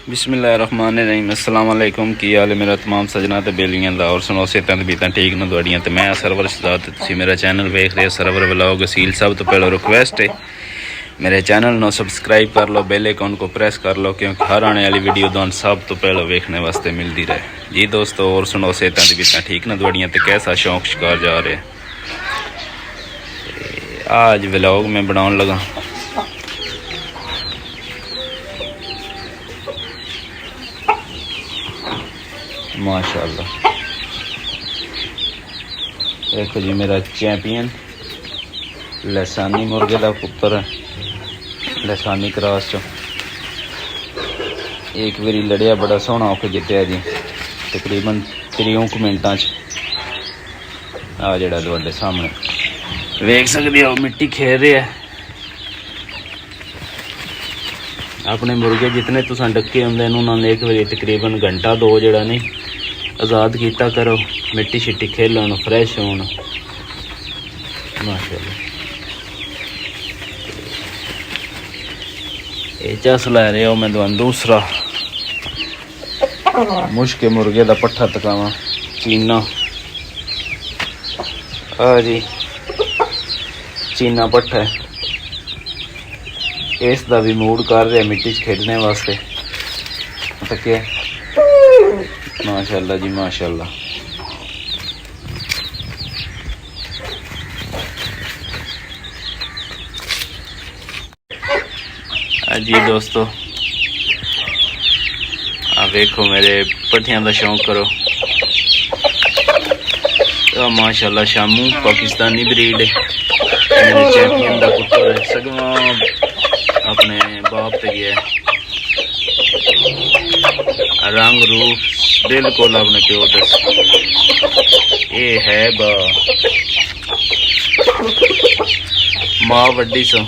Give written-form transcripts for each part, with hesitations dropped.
बिस्मिल्लाहिर्रहमानिर्रहीम अस्सलाम वालेकुम। की हाल है मेरा तमाम सजना तो बेलियां दा और सुनो सेहतां ते बीतां ठीक न तुहाड़ियां। तो मैं सरवर शहजाद ते तुसीं मेरा चैनल वेख रहे हो सरवर व्लॉग असील। सब तो पहले रिक्वेस्ट है मेरे चैनल को सब्सक्राइब कर लो, बेल आइकन को प्रेस कर लो क्योंकि हर आने वाली वीडियो तुहानू सब तो पहले वेखने वास्ते मिलती रहे जी दोस्तों। और सुनो सेहतां ते बीतां ठीक न तुहाड़ियां ते कैसा शौक शिकार जा रहे। आज व्लॉग में बनाने लगा माशाल्लाह। देखो जी मेरा चैंपियन लसानी मुर्गे का पुत्र है, लसानी क्रॉस चो एक बारी लड़िया बड़ा सोहना होकर जितया जी तकरीबन 30 मिनटा आ जड़ा तुहाडे सामने वेख सकते हो मिट्टी खेल रहा है। अपने मुर्गे जितने तुसा डके होंगे उन्होंने एक बारी तकरीबन घंटा दो जड़ा नहीं आज़ाद किया करो, मिट्टी शिट्टी खेलन फ्रैश होन माशाल्लाह। ये चस लै रहे हो मैं तुहानू दूसरा मुश्के मुर्गे का पट्ठा तकावा चीना। हाँ जी चीना पट्ठा है, इसका भी मूड कर रहा मिट्टी खेलने वास्ते। तके माशाल्लाह जी माशाल्लाह। जी दोस्तों आप देखो मेरे पट्ठियां का शौक करो तो माशाल्लाह शामू पाकिस्तानी ब्रीड है, मेरे चैंपियन का पुत्र है, सगवा अपने बाप ते गया रंग रूप बिल्कुल अपने प्यो दस। ये है बा मां वड्डी सो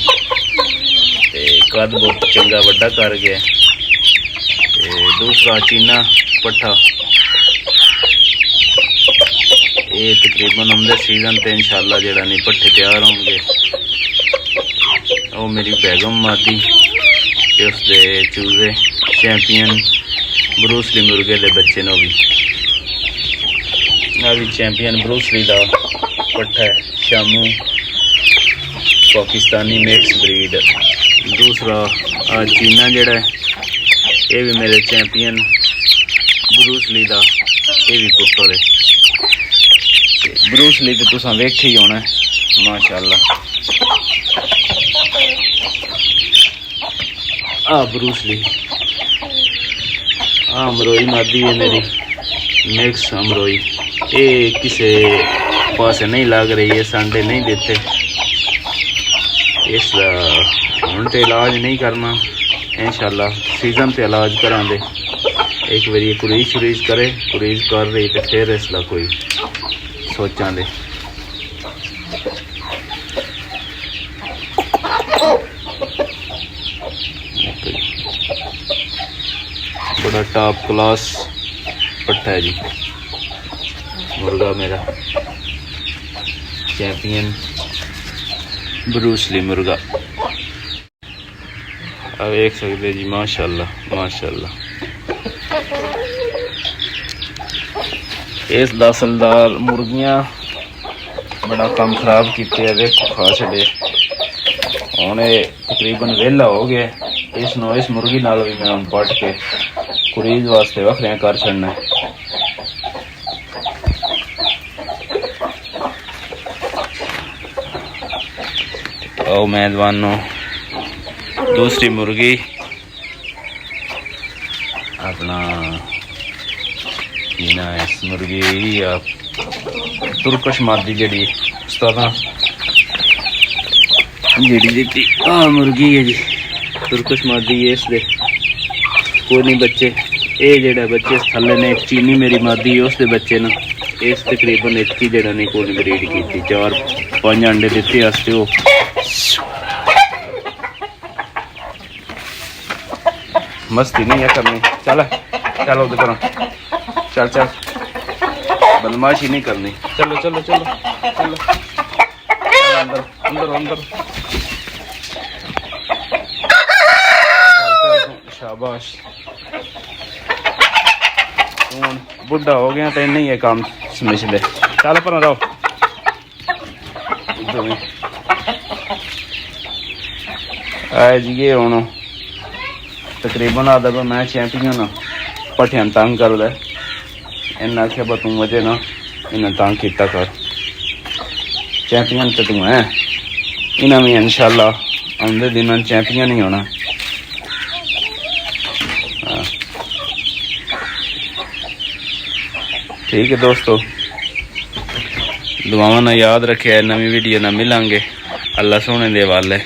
ते कद बहुत चंगा वड्डा कर गया। ते दूसरा चीना पट्ठा ये तकरीबन आंदे सीजन ते इंशाल्लाह जेड़ा नहीं पट्ठे तैयार होंगे। वो मेरी बेगम मादी ते उसदे चूजे चैंपियन ब्रूसली मुर्गे दे बच्चे ने भी चैंपियन ब्रूसली का पट्ठा है शामू पाकिस्तानी मिक्स ब्रीड। दूसरा आ चीना जड़ा है ये भी मेरे चैंपियन ब्रूसली का ये भी पुत्र है। ब्रूसली तो तुसां वेखे ही होना माशाल्लाह। आ ब्रूसली अमरोई मादी है मेरी मिक्स अमरोई। ये किसी पास नहीं लग रही है, संडे नहीं देते इसका हूँ तो इलाज नहीं करना इंशाल्लाह सीजन से इलाज करा दे। एक बारी कुरीज शुरीज करे, कुरीज कर रही तो फिर इसका कोई सोचा दे। बड़ा टॉप क्लास पट्टा है जी मुर्गा मेरा चैंपियन ब्रूसली मुर्गा। अब देख सकते जी माशाल्लाह माशाल्लाह। इस दसलदार मुर्गियां बड़ा कम खराब किए देखो खा छे हूँ तकरीबन वेला हो गया। इस मुर्गी नाल भी मैं हम पट के कुरीज वास्ते वखरिया कर छड़ना। आओ मैं दवानो दूसरी मुर्गी अपना ना इस मुर्गी या तुर्कश मादी जड़ी उस्तादा जी दी मुर्गी है जी तुर्कश मादी है। इस दे कोई नहीं बच्चे ये जड़ा बच्चे थले ने एक चीनी मेरी मादी है उसके बच्चे ना इस तकरीबन एक ही जड़ा नहीं कोई ब्रीड की 4-5 अंडे दिते वास्ते वो मस्ती नहीं है करनी। चल चल उधर करो चल चल बदमाशी नहीं करनी। चलो चलो चलो चलो अंदर अंदर अंदर शाबाश तू हुण बुढ़ा हो गया तो नहीं है काम समझ ले चल पर रहो आए जी ये हूँ तकरीबन आदा पर मैं चैंपियन हाँ भट्ठियां तंग कर दे इन्हें आख्या पर तू वजह ना इन्हें तंग किया कर चैंपियन तो तू है इन्हें भी इंशाल्लाह आंदे दिन चैंपियन ही होना ठीक है दोस्तों दुआवां ना याद रखे नवी वीडियो ना मिलांगे अल्लाह सोने दे वाले।